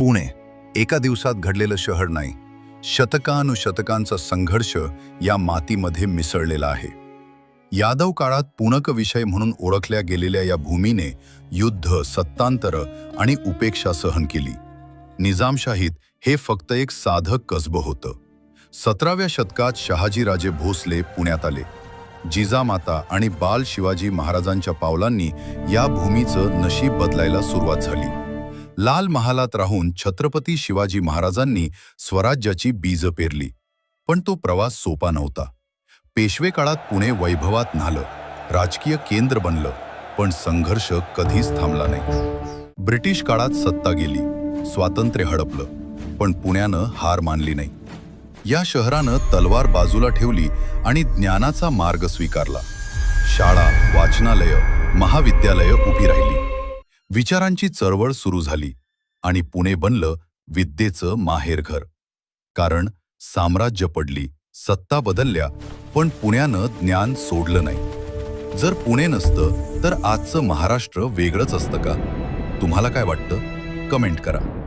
पुणे एका दिवसात घडलेलं शहर नाही, शतकानुशतकांचा संघर्ष या मातीमध्ये मिसळलेला आहे. यादव काळात पुणक विषय म्हणून ओळखल्या गेलेल्या या भूमीने युद्ध, सत्तांतर आणि उपेक्षा सहन केली. निजामशाहीत हे फक्त एक साधं कसबं होतं. 17व्या शतकात शहाजीराजे भोसले पुण्यात आले. जिजामाता आणि बाल शिवाजी महाराजांच्या पावलांनी या भूमीचं नशीब बदलायला सुरुवात झाली. लाल महालात राहून छत्रपती शिवाजी महाराजांनी स्वराज्याची बीज पेरली. पण तो प्रवास सोपा नव्हता. पेशवे काळात पुणे वैभवात न्हालं, राजकीय केंद्र बनलं, पण संघर्ष कधीच थांबला नाही. ब्रिटिश काळात सत्ता गेली, स्वातंत्र्य हडपलं, पण पुण्यानं हार मानली नाही. या शहरानं तलवार बाजूला ठेवली आणि ज्ञानाचा मार्ग स्वीकारला. शाळा, वाचनालय, महाविद्यालय उभी राहिली. विचारांची चळवळ सुरू झाली आणि पुणे बनलं विद्येचं माहेरघर. कारण साम्राज्य पडली, सत्ता बदलल्या, पण पुण्यानं ज्ञान सोडलं नाही. जर पुणे नसतं तर आजचं महाराष्ट्र वेगळंच असतं का? तुम्हाला काय वाटतं? कमेंट करा.